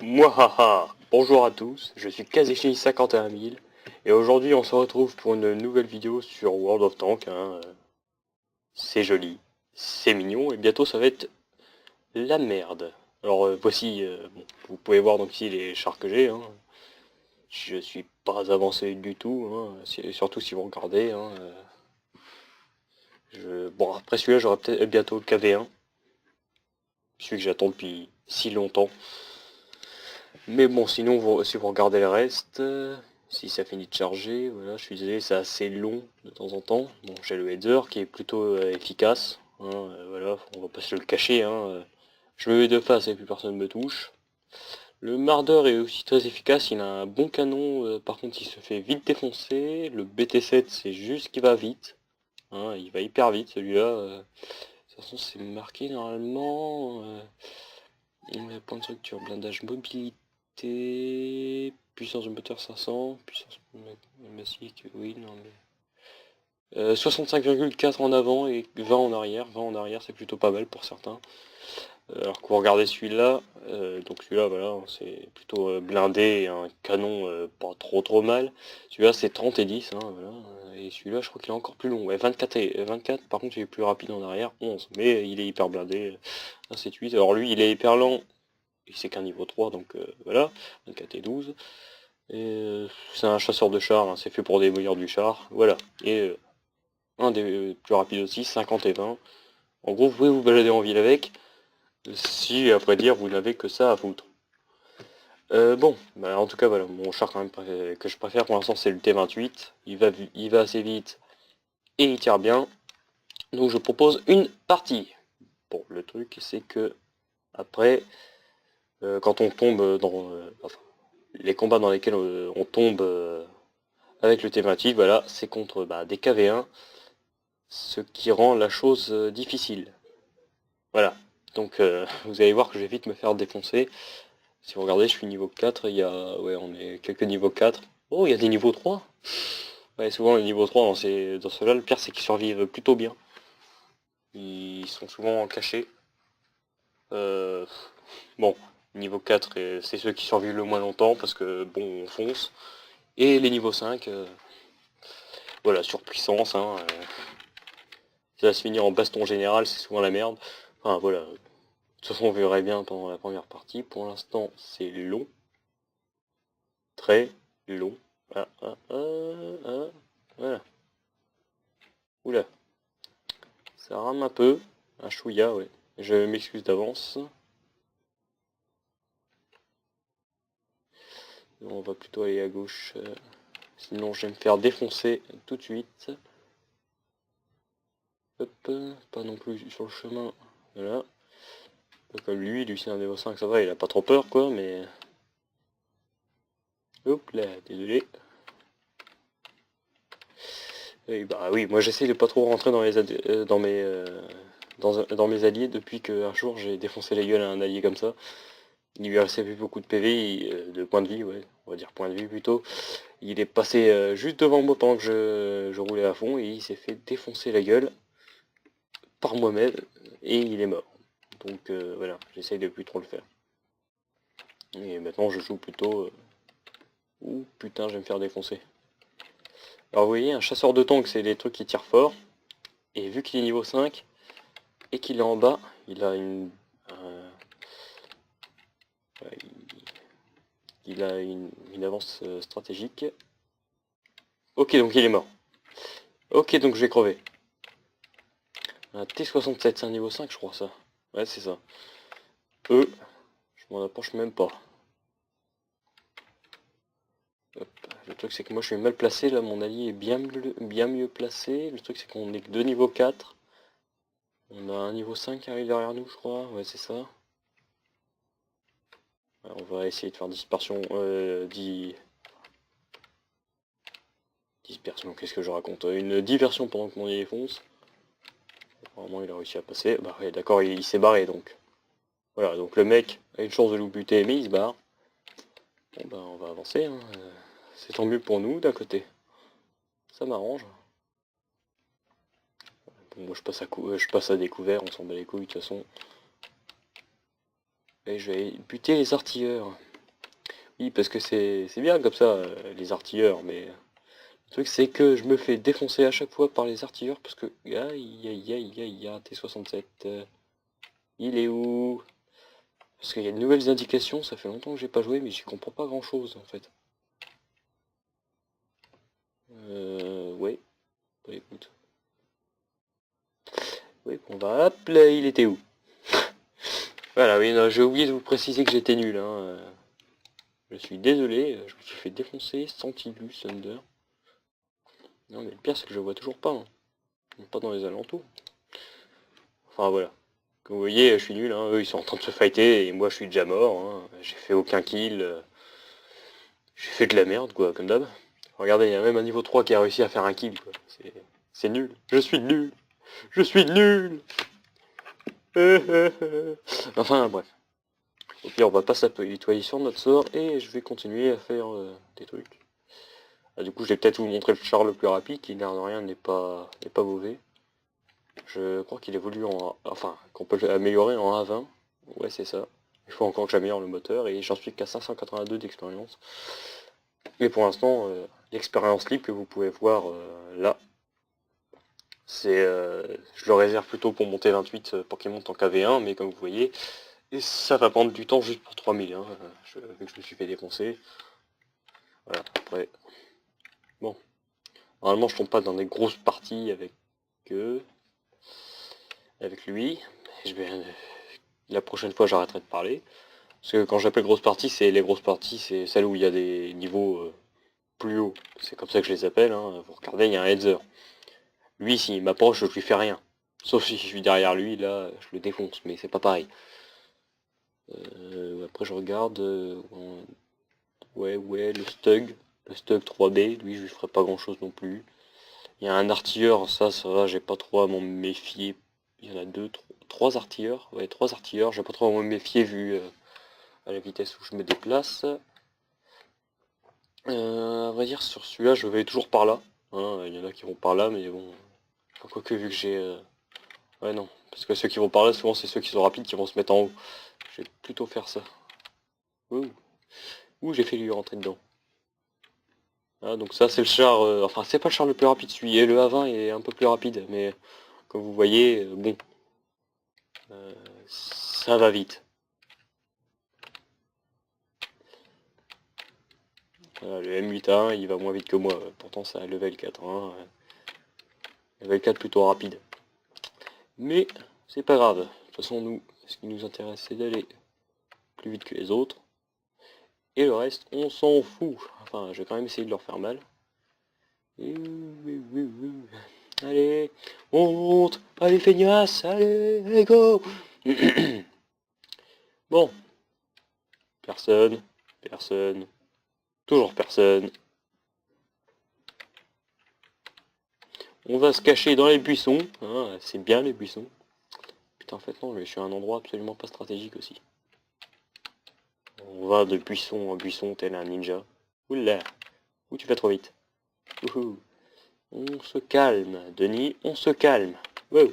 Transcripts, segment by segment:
Mouahaha! Bonjour à tous, je suis Kazeshi51000 et aujourd'hui on se retrouve pour une nouvelle vidéo sur World of Tanks. C'est joli, c'est mignon et bientôt ça va être la merde. Alors voici, bon, vous pouvez voir donc ici les chars que j'ai. Je suis pas avancé du tout, surtout si vous regardez. Bon, après celui-là j'aurai peut-être bientôt le KV1, celui que j'attends depuis si longtemps. Mais bon, sinon, si vous regardez le reste, si ça finit de charger, voilà, je suis désolé, c'est assez long de temps en temps. Bon, j'ai le header qui est plutôt efficace, voilà, on va pas se le cacher, je me mets de face et plus personne me touche. Le Marder est aussi très efficace, il a un bon canon, par contre il se fait vite défoncer. Le BT7 c'est juste qu'il va vite, il va hyper vite celui-là. De toute façon c'est marqué normalement. Point de structure, blindage, mobilité, puissance de moteur 500, puissance massique, oui, non mais... 65,4 en avant et 20 en arrière. 20 en arrière, c'est plutôt pas mal pour certains. Alors que vous regardez celui-là, donc celui-là, voilà, c'est plutôt blindé et un canon pas trop mal. Celui-là, c'est 30 et 10, voilà. Et celui-là, je crois qu'il est encore plus long. Ouais, 24 et 24, par contre, il est plus rapide en arrière, 11. Mais il est hyper blindé, ainsi de suite. Alors lui, il est hyper lent. Et c'est qu'un niveau 3, donc voilà, 24 et 12. Et c'est un chasseur de chars, c'est fait pour démolir du char, voilà. Et un des plus rapides aussi, 50 et 20. En gros, vous pouvez vous balader en ville avec, si, après dire, vous n'avez que ça à foutre. Bon, bah, en tout cas, voilà, mon char quand même que je préfère pour l'instant, c'est le T28. Il va assez vite et il tire bien. Donc je propose une partie. Bon, le truc, c'est que, après, quand on tombe dans... enfin, les combats dans lesquels on tombe avec le thématique, voilà, c'est contre des KV1, ce qui rend la chose difficile. Voilà, donc vous allez voir que je vais vite me faire défoncer. Si vous regardez, je suis niveau 4, il y a, ouais, on est quelques niveaux 4. Oh, il y a des niveaux 3. Ouais, souvent les niveaux 3 dans ceux-là, le pire c'est qu'ils survivent plutôt bien. Ils sont souvent cachés. Euh, bon, niveau 4, c'est ceux qui survivent le moins longtemps parce que, bon, on fonce. Et les niveaux 5, voilà, surpuissance, ça va se finir en baston général, c'est souvent la merde. Enfin voilà, de toute façon on verrait bien pendant la première partie. Pour l'instant c'est long, très long. Voilà. Oula, ça rame un peu, un chouïa, ouais. Je m'excuse d'avance. On va plutôt aller à gauche, sinon je vais me faire défoncer tout de suite. Hop, pas non plus sur le chemin, voilà. Pas comme lui c'est un niveau 5, ça va, il a pas trop peur quoi, mais... Hop là, désolé. Et bah oui, moi j'essaie de pas trop rentrer dans dans mes alliés depuis qu'un jour j'ai défoncé la gueule à un allié comme ça. Il lui restait plus beaucoup de PV, de points de vie, ouais, on va dire point de vie plutôt. Il est passé juste devant moi pendant que je roulais à fond et il s'est fait défoncer la gueule par moi-même et il est mort. Donc voilà, j'essaye de plus trop le faire. Et maintenant je joue plutôt... Ouh putain, je vais me faire défoncer. Alors vous voyez, un chasseur de tank, c'est des trucs qui tirent fort. Et vu qu'il est niveau 5 et qu'il est en bas, il a une avance stratégique. Ok, donc il est mort. Ok, donc je vais crever. Un T67, c'est un niveau 5, je crois, ça. Ouais, c'est ça. Je m'en approche même pas. Hop. Le truc, c'est que moi, je suis mal placé. Là, mon allié est bien mieux placé. Le truc, c'est qu'on est que 2 niveau 4. On a un niveau 5 qui arrive derrière nous, je crois. Ouais, c'est ça. Ouais, on va essayer de faire dispersion. Dispersion, qu'est-ce que je raconte? Une diversion pendant que mon allié fonce. Apparemment, il a réussi à passer. Bah ouais, d'accord, il s'est barré, donc. Voilà, donc le mec a une chance de nous buter, mais il se barre. Bon, bah, on va avancer, c'est tant mieux pour nous, d'un côté. Ça m'arrange. Bon, moi, je passe à découvert, on s'en bat les couilles, de toute façon. Et je vais buter les artilleurs. Oui, parce que c'est bien comme ça, les artilleurs, mais le truc c'est que je me fais défoncer à chaque fois par les artilleurs parce que... Aïe aïe aïe aïe aïe, T67, il est où? Parce qu'il y a de nouvelles indications, ça fait longtemps que j'ai pas joué, mais j'y comprends pas grand chose en fait. Ouais, bah, écoute. Oui, bon bah hop, là, il était où? Voilà, oui, non, j'ai oublié de vous préciser que j'étais nul, hein. Je suis désolé, je me suis fait défoncer, Santilus, Thunder. Non mais le pire c'est que je le vois toujours pas, hein. Pas dans les alentours. Enfin voilà. Comme vous voyez, je suis nul, hein. Eux ils sont en train de se fighter et moi je suis déjà mort, hein. J'ai fait aucun kill. J'ai fait de la merde quoi, comme d'hab. Regardez, il y a même un niveau 3 qui a réussi à faire un kill quoi. C'est nul. Je suis nul. Je suis nul. Enfin bref. Au pire on va pas s'apitoyer sur notre sort et je vais continuer à faire des trucs. Ah, du coup je vais peut-être vous montrer le char le plus rapide qui l'air de rien n'est pas mauvais. Je crois qu'il évolue en... Enfin, qu'on peut l'améliorer en A20. Ouais, c'est ça. Il faut encore que j'améliore le moteur et j'en suis qu'à 582 d'expérience. Mais pour l'instant, l'expérience libre que vous pouvez voir là, c'est... je le réserve plutôt pour monter 28 pour qu'il monte en KV1, mais comme vous voyez, et ça va prendre du temps juste pour 3000, hein, vu que je me suis fait défoncer. Voilà, après... Bon, normalement je tombe pas dans des grosses parties avec lui. La prochaine fois j'arrêterai de parler. Parce que quand j'appelle grosse partie, c'est les grosses parties, c'est celles où il y a des niveaux plus hauts. C'est comme ça que je les appelle, hein. Vous regardez, il y a un header. Lui, s'il m'approche, je lui fais rien. Sauf si je suis derrière lui, là, je le défonce, mais c'est pas pareil. Après, je regarde... ouais, le Stug. Le Stug 3B, lui, je lui ferai pas grand-chose non plus. Il y a un artilleur, ça va, j'ai pas trop à m'en méfier. Il y en a trois artilleurs. Ouais, trois artilleurs, j'ai pas trop à m'en méfier vu à la vitesse où je me déplace. À vrai dire, sur celui-là, je vais toujours par là. Hein, il y en a qui vont par là, mais bon... Enfin, quoique, vu que j'ai... Ouais, non. Parce que ceux qui vont par là, souvent, c'est ceux qui sont rapides qui vont se mettre en haut. Je vais plutôt faire ça. Ouh, ouh, j'ai fait lui rentrer dedans. Ah, donc ça, c'est le char... Enfin, c'est pas le char le plus rapide, celui. Et le A20 est un peu plus rapide, mais... Comme vous voyez, bon... ça va vite. Voilà, le M8A1, il va moins vite que moi. Pourtant, c'est un level 4. Hein. Level 4 plutôt rapide. Mais c'est pas grave. De toute façon, nous, ce qui nous intéresse, c'est d'aller plus vite que les autres. Et le reste, on s'en fout. Enfin, je vais quand même essayer de leur faire mal. Allez, on monte. Allez, feignasse. Allez, go. Bon. Personne. Personne. Toujours personne. On va se cacher dans les buissons. Hein, c'est bien les buissons. Putain, en fait, non, je suis à un endroit absolument pas stratégique aussi. On va de buisson en buisson tel un ninja. Oula. Ouh, tu vas trop vite. Ouhou. On se calme, Denis, on se calme. Wow.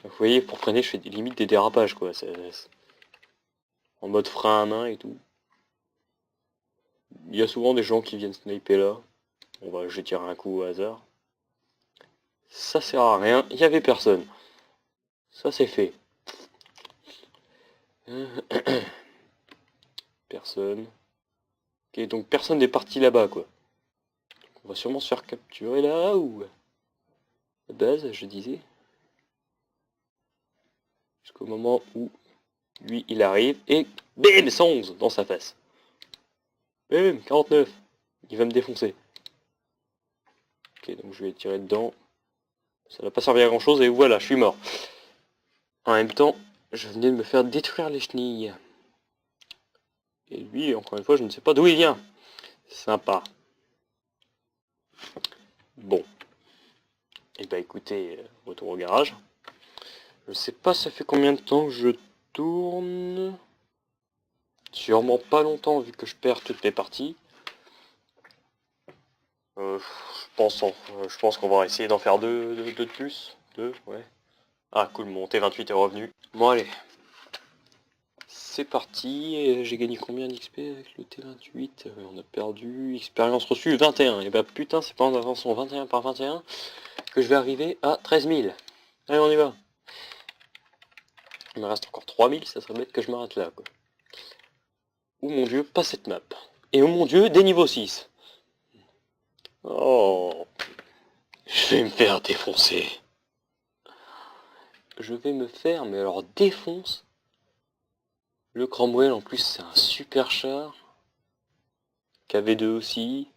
Vous voyez, pour freiner, je fais limite des dérapages, quoi. En mode frein à main et tout. Il y a souvent des gens qui viennent sniper là. Je vais tirer un coup au hasard. Ça sert à rien, il n'y avait personne. Ça c'est fait. Personne. Ok, donc personne n'est parti là-bas, quoi. On va sûrement se faire capturer là, ou... La base, je disais. Jusqu'au moment où lui, il arrive, et... BIM 111 dans sa face. BIM 49. Il va me défoncer. Ok, donc je vais tirer dedans. Ça n'a pas servi à grand chose, et voilà, je suis mort. En même temps, je venais de me faire détruire les chenilles. Et lui, encore une fois, je ne sais pas d'où il vient. Sympa. Bon. Et bah écoutez, retour au garage. Je sais pas ça fait combien de temps que je tourne. Sûrement pas longtemps vu que je perds toutes mes parties. Je pense qu'on va essayer d'en faire deux de plus. Deux, ouais. Ah cool, mon T28 est revenu. Bon allez. c'est parti. J'ai gagné combien d'XP avec le T28? On a perdu. Expérience reçue 21. Et bah putain, c'est pas en avançant 21 par 21 que je vais arriver à 13 000. Allez, on y va. Il me reste encore 3000, ça serait bête que je m'arrête là, quoi. Oh mon dieu, pas cette map. Et oh mon dieu, des niveaux 6. Oh, je vais me faire défoncer. Je vais me faire, mais alors défonce. Le Cromwell en plus c'est un super char. KV2 aussi.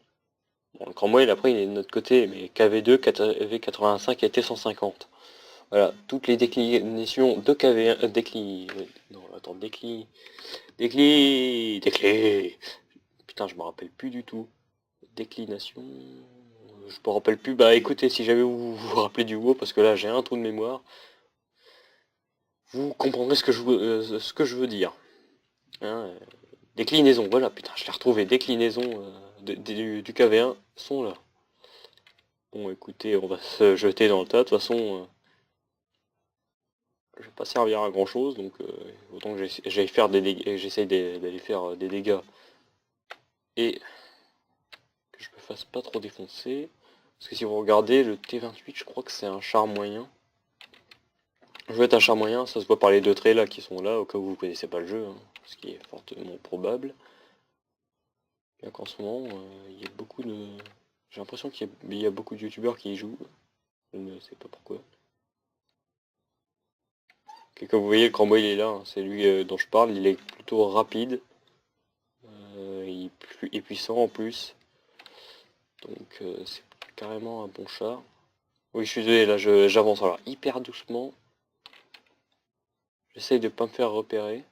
Bon, le Cromwell après il est de notre côté, mais KV2, KV85 et T150. Voilà, toutes les déclinations de KV1, non attends, déclin, putain je me rappelle plus du tout. Déclination, je me rappelle plus, bah écoutez, si jamais vous vous rappelez du mot, parce que là j'ai un trou de mémoire, vous comprendrez ce que je veux dire. Hein, déclinaison, voilà, putain, je l'ai retrouvé, déclinaison du KV1 sont là. Bon, écoutez, on va se jeter dans le tas, de toute façon, je vais pas servir à grand chose, donc autant que j'aille faire des dégâts, j'essaye d'aller faire des dégâts, et que je me fasse pas trop défoncer, parce que si vous regardez, le T28, je crois que c'est un char moyen. Je vais être un char moyen, ça se voit par les deux traits là qui sont là, au cas où vous connaissez pas le jeu, hein, ce qui est fortement probable. Bien qu'en ce moment, il y a beaucoup de... J'ai l'impression qu'il y a beaucoup de youtubeurs qui y jouent. Je ne sais pas pourquoi. Et comme vous voyez, le Cromwell il est là, hein, c'est lui dont je parle, il est plutôt rapide. Il est puissant en plus. Donc c'est carrément un bon char. Oui, je suis désolé, là j'avance alors hyper doucement. J'essaye de pas me faire repérer.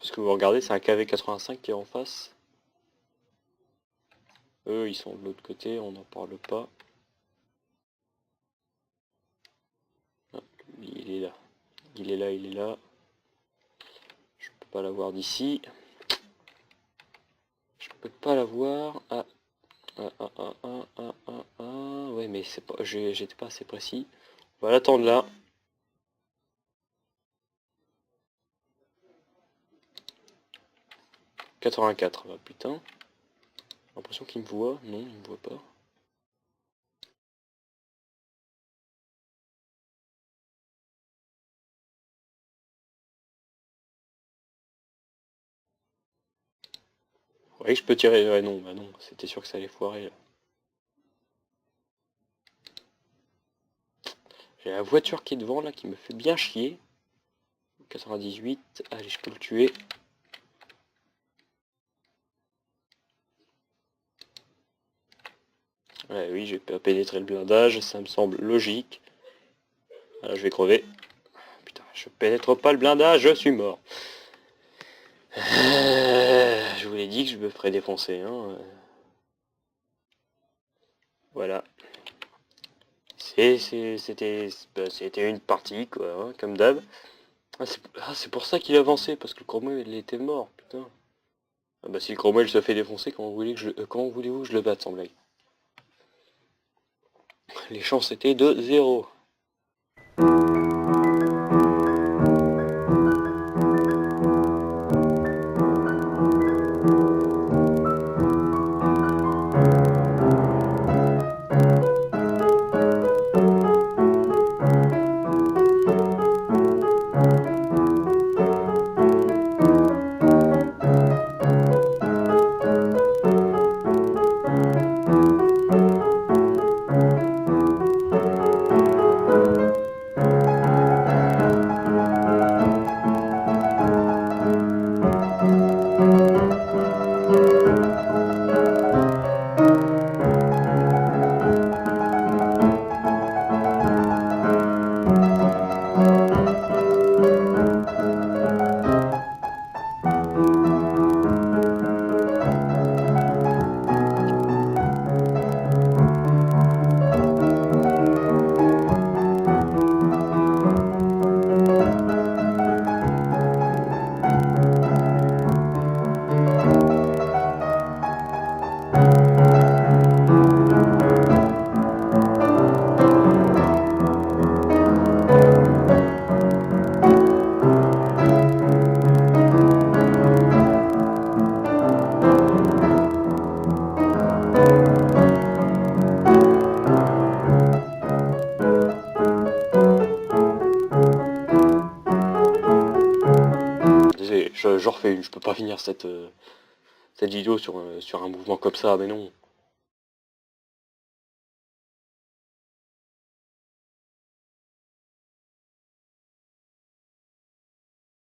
Parce que vous regardez, c'est un KV85 qui est en face. Eux, ils sont de l'autre côté, on n'en parle pas. Ah, il est là. Il est là, il est là. Je peux pas l'avoir d'ici. Je peux pas l'avoir. Ouais, mais c'est pas, j'étais pas assez précis. On va l'attendre là. « 84, bah putain. J'ai l'impression qu'il me voit. Non, il me voit pas. Ouais, je peux tirer. Ouais, non, bah non, c'était sûr que ça allait foirer là. J'ai la voiture qui est devant là qui me fait bien chier. 98, allez, je peux le tuer. Ouais, oui, je vais pas pénétrer le blindage, ça me semble logique. Là, je vais crever. Putain, je pénètre pas le blindage, je suis mort. Je vous l'ai dit que je me ferais défoncer. Hein. Voilà. C'était une partie, quoi, hein, comme d'hab. C'est pour ça qu'il avançait, parce que le Cromwell il était mort, putain. Ah bah si le Cromwell se fait défoncer, comment voulez-vous que je le batte sans blague? Les chances étaient de 0. j'en refais une, je peux pas finir cette vidéo sur un mouvement comme ça, mais non.